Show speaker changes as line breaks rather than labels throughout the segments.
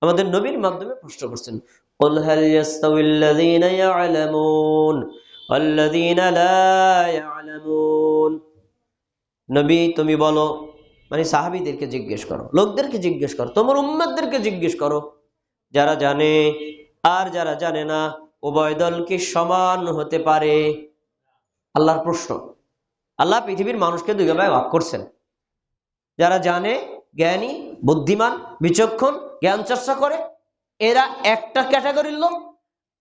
আমাদের নবীর মাধ্যমে প্রশ্ন করছেন, কুল হাল ইয়াস্তাউিল্লাযীনা ইয়া'লামুন ওয়াল্লাযীনা লা ইয়া'লামুন। নবী তুমি বলো, মানে সাহাবীদেরকে জিজ্ঞেস করো, লোকদেরকে জিজ্ঞেস করো, তোমার উম্মতদেরকে জিজ্ঞেস করো, যারা জানে আর যারা জানে না উভয় দল কি সমান হতে পারে? আল্লাহর প্রশ্ন। আল্লাহ পৃথিবীর মানুষকে দুই ভাগে ভাগ করছেন, যারা জানে, জ্ঞানী, বুদ্ধিমান, বিচক্ষণ, জ্ঞান চর্চা করে, এরা একটা ক্যাটাগরির লোক।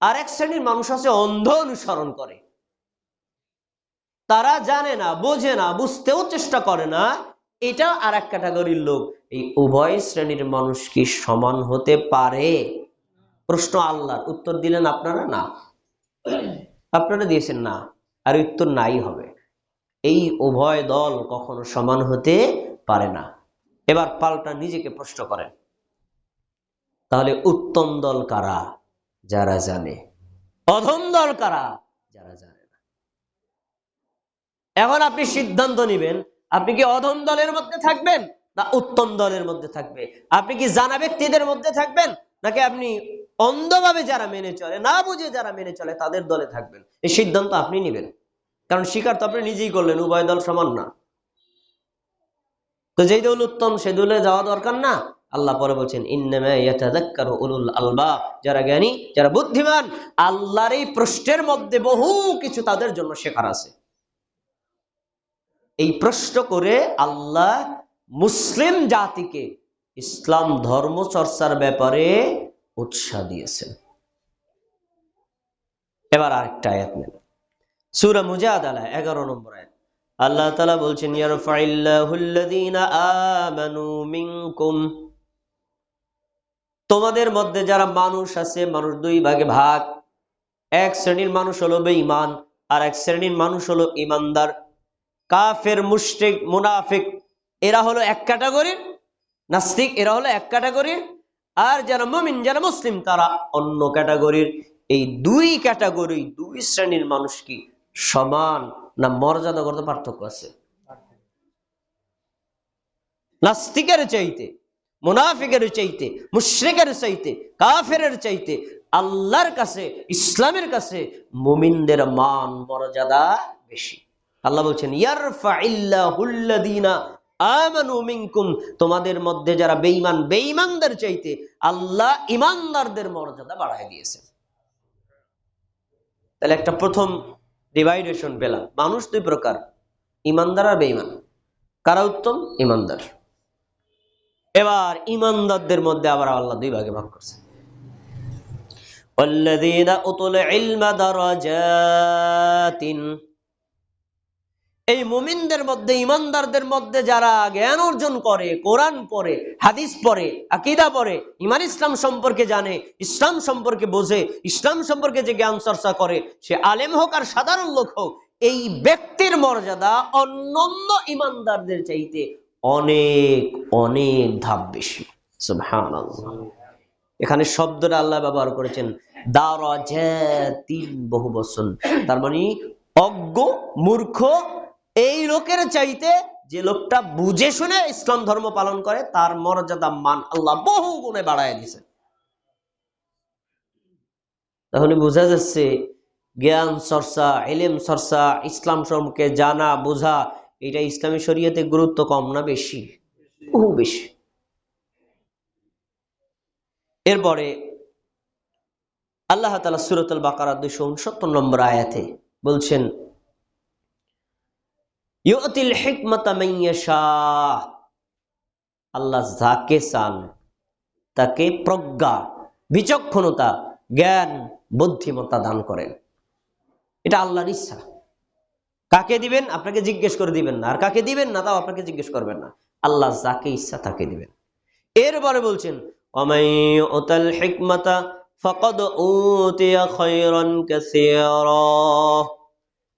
আর এক শ্রেণীর মানুষ আছে অন্ধ অনুসরণ করে, তারা জানে না, বোঝে না, বুঝতেও চেষ্টা করে না, এটা আর এক ক্যাটাগরির লোক। এই উভয় শ্রেণীর মানুষ কি সমান হতে পারে? প্রশ্ন আল্লাহর। উত্তর দিলেন আপনারা না, আপনারা দিয়েছেন না, আর উত্তর নাই হবে। এই উভয় দল কখনো সমান হতে পারে না। এবার পাল্টা নিজেকে প্রশ্ন করেন, তাহলে উত্তম দল কারা? যারা জানে। অধম দল কারা? যারা জানে না। এখন আপনি সিদ্ধান্ত নেবেন, আপনি কি অধম দলের মধ্যে থাকবেন না উত্তম দলের মধ্যে থাকবে? আপনি কি জানা ব্যক্তিদের মধ্যে থাকবেন, নাকি আপনি অন্ধভাবে যারা মেনে চলে, না বুঝে যারা মেনে চলে তাদের দলে থাকবেন? এই সিদ্ধান্ত আপনি নেবেন, কারণ স্বীকার তো আপনি নিজেই করলেন উভয় দল সমান না। তো যেই দল উত্তম সে দলে যাওয়া দরকার না। আল্লাহ পরে বলছেন, ইন্নামা ইয়াতাযাক্কারু উলুল আলবাব, যারা জ্ঞানী, যারা বুদ্ধিমান। আল্লাহর এই প্রশ্নের মধ্যে বহু কিছু তাদের জন্য শেখার আছে। এই প্রশ্ন করে আল্লাহ মুসলিম জাতিকে ইসলাম ধর্ম চর্চার ব্যাপারে উৎসাহ দিয়েছেন। এবার আরেকটা আয়াত নেন, সূরা মুজাদালা 11 নম্বর আয়াত। আল্লাহ তাআলা বলছেন, ইয়ারফাইল্লাহুল্লাযীনা আমানু মিনকুম, তোমাদের মধ্যে যারা মানুষ আছে, মানুষ দুই ভাগে ভাগ। এক শ্রেণীর মানুষ হলো বেঈমান, আর এক শ্রেণীর মানুষ হলো ঈমানদার। কাফের, মুশরিক, মুনাফিক এরা হলো এক ক্যাটাগরির, নাস্তিক এরা হলো এক ক্যাটাগরির, আর যারা মুমিন, যারা মুসলিম তারা অন্য ক্যাটাগরির। এই দুই ক্যাটাগরি, দুই শ্রেণীর মানুষ কি সমান না মর্যাদাগত পার্থক্য আছে? নাস্তিকের চাইতে, মুনাফিকের চাইতে, মুশরিকের চাইতে, কাফেরের চাইতে আল্লাহর কাছে, ইসলামের কাছে মুমিনদের মান মর্যাদা বেশি। আল্লাহ বলছেন, ইয়ারফাইল্লাহুল্লাযীনা আমানু মিনকুম, তোমাদের মধ্যে যারা বেঈমান, বেঈমানদের চাইতে আল্লাহ ঈমানদারদের মর্যাদা বাড়ায় দিয়েছেন। তাহলে একটা প্রথম ডিভাইডেশন পেলাম, মানুষ দুই প্রকার, ঈমানদার আর বেঈমান। কারা উত্তম? ঈমানদার। এবার ঈমানদারদের মধ্যে আবার আল্লাহ দুই ভাগে ভাগ করছে, ওয়াল্লাযীনা উতুল ইলমা দারাজাতিন। এই মুমিনদের মধ্যে, ঈমানদারদের মধ্যে যারা জ্ঞান অর্জন করে, কোরআন পড়ে, হাদিস পড়ে, আকীদা পড়ে, ঈমান ইসলাম সম্পর্কে জানে, ইসলাম সম্পর্কে বোঝে, ইসলাম সম্পর্কে যে জ্ঞান চর্চা করে, সে আলেম হোক আর সাধারণ লোক হোক, এই ব্যক্তির মর্যাদা অন্যান্য ঈমানদারদের চাইতে অনেক অনেক ধাপ বেশি। সুবহানাল্লাহ। এখানে শব্দটা আল্লাহ ব্যবহার করেছেন দারাজাতিন, বহু বচন। তার মানে অজ্ঞ, মূর্খ এই লোকের চাইতে যে লোকটা বুঝে শুনে ইসলাম ধর্ম পালন করে, তার মর্যাদা, মান আল্লাহ বহু গুণে বাড়ায় দিয়েছেন। তাহলে বোঝা যাচ্ছে জ্ঞান চর্চা, ইলম চর্চা, ইসলাম সম্পর্কে জানা বোঝা, এটা ইসলামী শরীয়তে গুরুত্ব কম না বেশি? বহু বেশি। এরপরে আল্লাহ তাআলা সূরাতুল বাকারা 269 নম্বর আয়াতে বলছেন, ইউতিল হিকমাতা মান ইয়াশা, আল্লাহ যাকে চান তাকে প্রজ্ঞা, বিচক্ষণতা, জ্ঞান, বুদ্ধিমত্তা দান করেন। এটা আল্লাহর ইচ্ছা। কাকে দিবেন আপনাকে জিজ্ঞেস করে দিবেন না, আর কাকে দিবেন না তাও আপনাকে জিজ্ঞেস করবেন না। আল্লাহ যাকে ইচ্ছা তাকে দিবেন। এরপরে বলছেন, ওয়ামান ইউতাল হিকমাতা ফাকাদ উতিয়া খায়রান কাসীরা,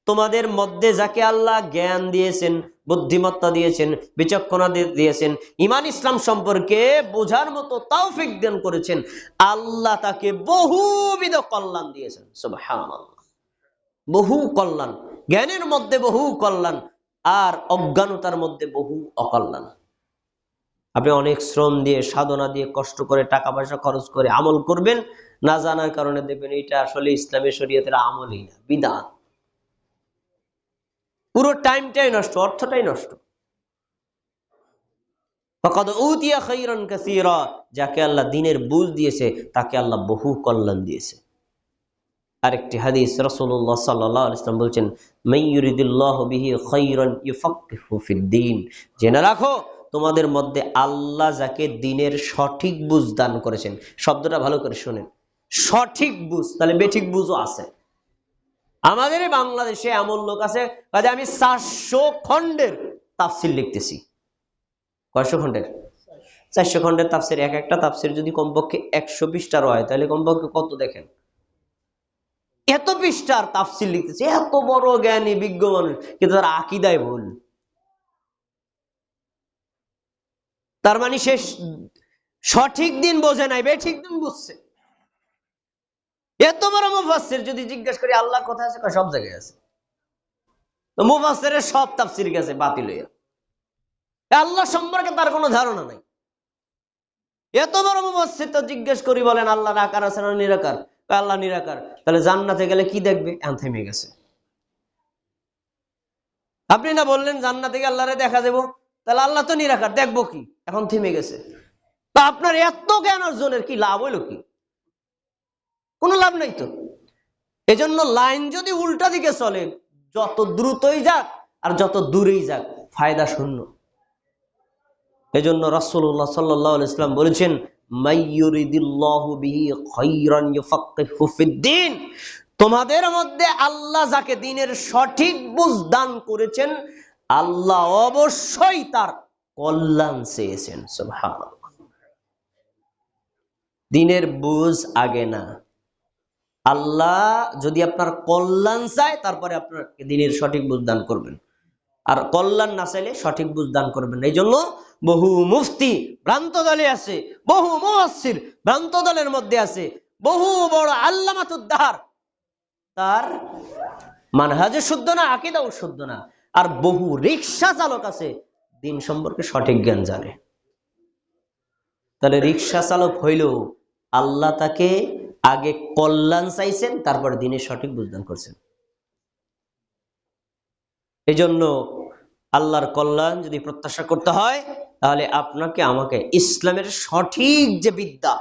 তোমাদের মধ্যে যাকে আল্লাহ জ্ঞান দিয়েছেন, বুদ্ধিমত্তা দিয়েছেন, বিচক্ষণতা দিয়েছেন, ঈমান ইসলাম সম্পর্কে বোঝার মতো তৌফিক দান করেছেন, আল্লাহ তাকে বহুবিধ কল্যাণ দিয়েছেন। সুবহানাল্লাহ। বহু কল্যাণ, জ্ঞানের মধ্যে বহু কল্যাণ, আর অজ্ঞানতার মধ্যে বহু অকল্যাণ। আপনি অনেক শ্রম দিয়ে, সাধনা দিয়ে, কষ্ট করে, টাকা পয়সা খরচ করে আমল করবেন, না জানার কারণে দেখবেন এটা আসলে ইসলামী শরীয়তের আমলই না, বিদআত। পুরো টাইমটাই নষ্ট, অর্থটাই নষ্ট। ফাকাদ উতিয়া খাইরান কাসীরা, যাকে আল্লাহ দ্বীনের বুঝ দিয়েছে তাকে আল্লাহ বহু কল্যাণ দিয়েছে। আরেকটি হাদিস, রাসূলুল্লাহ সাল্লাল্লাহু আলাইহি ওয়াসাল্লাম বলেছেন, মান ইউরিদুল্লাহু বিহি খাইরান ইউফাক্কিহু ফিদ্দীন। জেনে রাখো, তোমাদের মধ্যে আল্লাহ যাকে দ্বীনের সঠিক বুঝ দান করেছেন। শব্দটা ভালো করে শুনেন, সঠিক বুঝ, তাহলে বেঠিক বুঝও আছে। আমাদের বাংলাদেশে এমন লোক আছে, কাজে আমি 400 খণ্ডের তাফসীর লিখতেছি। কয়শো খণ্ডের? 400 খণ্ডের তাফসীর। এক একটা তাফসীর যদি কমপক্ষে 100 পৃষ্ঠার হয়, তাহলে কমপক্ষে কত দেখেন, এত পৃষ্ঠার তাফসীর লিখতেছে, এত বড় জ্ঞানী বিজ্ঞ মানুষ, কিন্তু তার আকীদায় ভুল। তার মানে সে সঠিক দিন বোঝে নাই, বেঠিক দিন বুঝছে। এত বড় মুফাসসির, যদি জিজ্ঞেস করি আল্লাহ কোথায় আছে, সব জায়গায় আছে। তো মুফাসসিরের সব তাফসীর গেছে বাতিল হইয়া, আল্লাহ সম্পর্কে তার কোনো ধারণা নাই। এত বড় মুফাসসির তো জিজ্ঞেস করি, বলেন আল্লাহ আকার আছে না নিরাকার? আল্লাহ নিরাকার। তাহলে জান্নাতে গেলে কি দেখবে? থেমে গেছে। আপনি না বললেন জান্নাতে গিয়ে আল্লাহরে দেখা দেবো, তাহলে আল্লাহ তো নিরাকার, দেখবো কি? এখন থেমে গেছে। তা আপনার এত জ্ঞান অর্জনের কি লাভ হইল? কি কোনো লাভ নাই তো। এজন্য লাইন যদি উল্টা দিকে চলে, যত দ্রুতই যাক আর যত দূরেই যাক, ফায়দা শূন্য। এজন্য রাসূলুল্লাহ সাল্লাল্লাহু আলাইহি ওয়াসাল্লাম বলেছেন, মাইয়ুরিদিল্লাহু বিহি খাইরান ইউফাক্কিহু ফিদ্দীন। তোমাদের মধ্যে আল্লাহ যাকে দ্বীনের সঠিক বুঝ দান করেছেন, আল্লাহ অবশ্যই তার কল্যাণ চেয়েছেন। সুবহানাল্লাহ। দ্বীনের বুঝ আগে না, আল্লাহ যদি আপনার কল্যাণ চায়, তারপরে আপনাকে দ্বীনের সঠিক বুঝ দান করবেন। আর কল্যাণ না চাইলে সঠিক বুঝ দান করবেন। এই জন্য বহু মুফতি ভ্রান্ত দলে আছে, বহু মুফাসসির ভ্রান্ত দলের মধ্যে আছে, বহু বড় আল্লামাতুদ্দার, তার মানহাজে শুদ্ধ না, আকীদাও শুদ্ধ না। আর বহু রিকশা চালক আছে, দ্বীন সম্পর্কে সঠিক জ্ঞান জানে। তাহলে রিকশা চালক হইলেও আল্লাহ তাকে আগে কল্যাণ চাইছেন, তারপরে দ্বীনের সঠিক বুঝদান করছেন। এই জন্য আল্লাহর কল্যাণ যদি প্রত্যাশা করতে হয়, তাহলে আপনাকে আমাকে ইসলামের সঠিক যে বিদ্যা,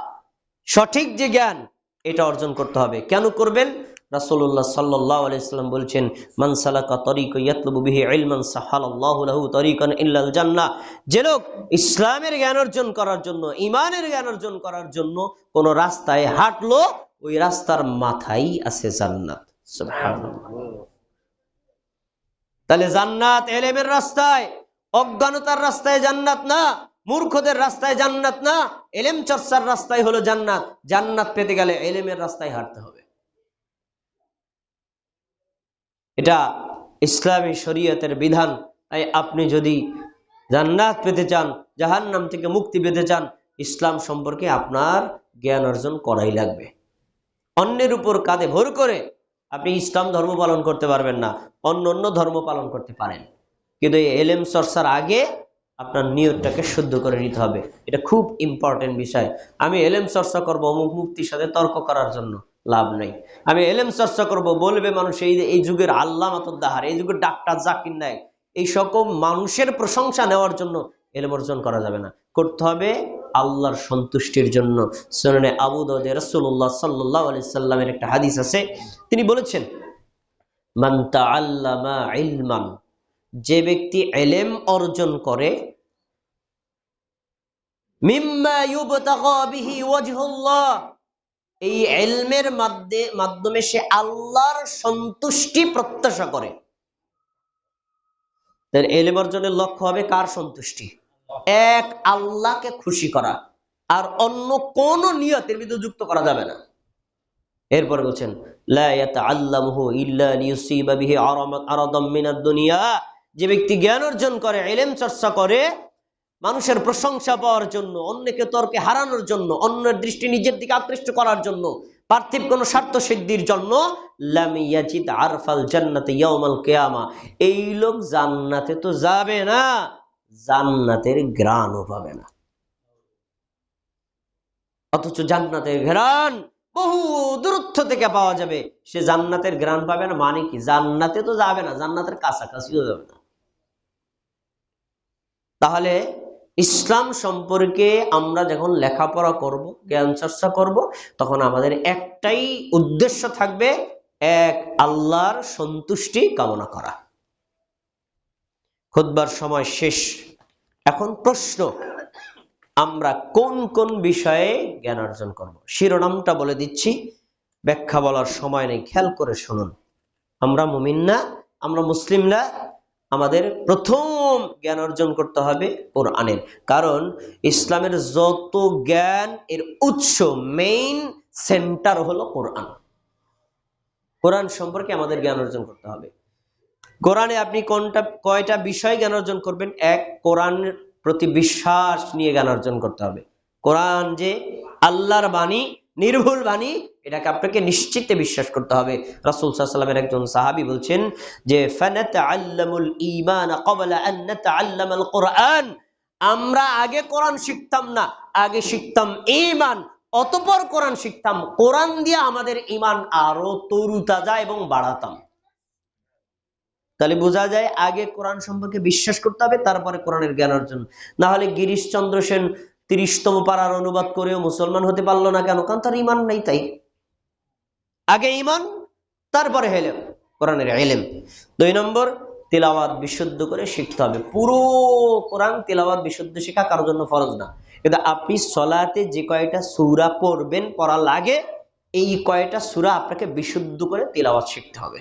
সঠিক যে জ্ঞান, এটা অর্জন করতে হবে। কেন করবেন? রাসূলুল্লাহ সাল্লাল্লাহু আলাইহি ওয়াসাল্লাম বলেছেন, মান সালাকা তরিকান ইয়াতলুবু বিহি ইলমান সাহালাল্লাহু লাহু তরিকান ইল্লাল জান্নাহ। যে লোক ইসলামের জ্ঞান অর্জন করার জন্য, ঈমানের জ্ঞান অর্জন করার জন্য কোন রাস্তায় হাঁটলো, ওই রাস্তার মাথায় আছে জান্নাত। সুবহানাল্লাহ। তাহলে জান্নাত এলেমের রাস্তায়, অজ্ঞানতার রাস্তায় জান্নাত না, মূর্খদের রাস্তায় জান্নাত না, এলেম চর্চার রাস্তায় হলো জান্নাত। জান্নাত পেতে গেলে এলেমের রাস্তায় হাঁটতে হবে। এটা ইসলামী শরীয়তের বিধান। তাই আপনি যদি জান্নাত পেতে চান, জাহান্নাম থেকে মুক্তি পেতে চান, ইসলাম সম্পর্কে আপনার জ্ঞান অর্জন করাই লাগবে। অন্যের উপর কাঁধে ভর করে আপনি ইসলাম ধর্ম পালন করতে পারবেন না। অন্য অন্য ধর্ম পালন করতে পারেন, কিন্তু এই এলেম চর্চার আগে আপনার নিয়তটাকে শুদ্ধ করে নিতে হবে। এটা খুব ইম্পর্টেন্ট বিষয়। আমি এলেম চর্চা করবো অমুক মুফতির সাথে তর্ক করার জন্য, লাভ নেই। আমি এলেম চর্চা করব, বলবে মানুষ এই যুগের আল্লামাতুদ্দার, এই যুগের ডাক্তার জাকির নায়েক, এই সকল মানুষের প্রশংসা নেওয়ার জন্য এলেম অর্জন করা যাবে না। করতে হবে আল্লাহর সন্তুষ্টির জন্য। সুনানে আবু দাউদে রাসূলুল্লাহ সাল্লাল্লাহু আলাইহি সাল্লামের একটা হাদিস আছে, তিনি বলেছেন, মান তাআল্লামা ইলমান, যে ব্যক্তি ইলম অর্জন করে, মিম্মা ইউবতাগা বিহি ওয়াজহুল্লাহ, এই ইলমের মাধ্যমে সে আল্লাহর সন্তুষ্টি প্রত্যাশা করে। তার ইলম অর্জনের লক্ষ্য হবে কার সন্তুষ্টি? এক আল্লাহকে খুশি করা, আর অন্য কোন নিয়তের ভিতরে যুক্ত করা যাবে না। এরপরে বলছেন, লা ইয়াতাআল্লামুহু ইল্লা লিয়ুসিবা বিহি আরাদাম মিনাদ দুনিয়া, যে ব্যক্তি জ্ঞান অর্জন করে, ইলম চর্চা করে মানুষের প্রশংসা পাওয়ার জন্য, অন্যকে তর্কে হারানোর জন্য, অন্যের দৃষ্টি নিজের দিকে আকৃষ্ট করার জন্য, পার্থিব কোন স্বার্থ সিদ্ধির জন্য, লাম ইয়াজিদ আরফাল জান্নাতি ইয়াউমাল কিয়ামা, এই লোক জান্নাতে তো যাবে না, জান্নাতের ঘ্রাণও পাবে না। অথচ জান্নাতের ঘ্রাণ বহু দূরত্ব থেকে পাওয়া যাবে। সে জান্নাতের ঘ্রাণ পাবে না মানে কি? জান্নাতে তো যাবে না, জান্নাতের কাছাকাছিও যাবে না। তাহলে ইসলাম সম্পর্কে আমরা যখন লেখাপড়া করব, জ্ঞান চর্চা করব, তখন আমাদের একটাই উদ্দেশ্য থাকবে, এক, আল্লাহর সন্তুষ্টি কামনা করা। খুতবার সময় শেষ। এখন প্রশ্ন, আমরা কোন কোন বিষয়ে জ্ঞান অর্জন করব? শিরোনামটা বলে দিচ্ছি, ব্যাখ্যা বলার সময় নেই, খেয়াল করে শুনুন। আমরা মুমিন না, আমরা মুসলিম না, আমাদের প্রথম জ্ঞান অর্জন করতে হবে কোরআনের। কারণ ইসলামের যত জ্ঞান এর উৎস, মেইন সেন্টার হলো কোরআন। কোরআন সম্পর্কে আমাদের জ্ঞান অর্জন করতে হবে। কোরআনে আপনি কয়টা বিষয় জ্ঞান অর্জন করবেন? এক, কোরআনের প্রতি বিশ্বাস নিয়ে জ্ঞান অর্জন করতে হবে। কোরআন যে আল্লাহর বাণী, নির্ভুল বাণী, এটাকে আপনাকে নিশ্চিতে বিশ্বাস করতে হবে। রাসূল সাল্লাল্লাহু আলাইহি ওয়াসাল্লামের একজন সাহাবী বলছেন যে ফানাতাআল্লামুল ঈমান ক্বাবলা আন নাতাআল্লামাল কুরআন, আমরা আগে কোরআন শিখতাম না, আগে শিখতাম ঈমান, অতঃপর কোরআন শিখতাম। কোরআন দিয়ে আমাদের ঈমান আরো তরুতাজা এবং বাড়াতাম। তাহলে বোঝা যায় আগে কোরআন সম্পর্কে বিশ্বাস করতে হবে, তারপরে কোরআনের জ্ঞান অর্জন। না হলে গিরিশচন্দ্র সেন ৩০তম পারার অনুবাদ করেও মুসলমান হতে পারলো না কেন? কারণ তার ঈমান নাই। তাই আগে ঈমান, তারপরে হেলেম, কোরআনের ইলম। ২ নম্বর, তিলাওয়াত বিশুদ্ধ করে শিখতে হবে। পুরো কোরআন তিলাওয়াত বিশুদ্ধ শেখা কারোর জন্য ফরজ না, কিন্তু আপনি সলাতে যে কয়টা সূরা পড়বেন, পড়া লাগে, এই কয়টা সূরা আপনাকে বিশুদ্ধ করে তিলাওয়াত শিখতে হবে।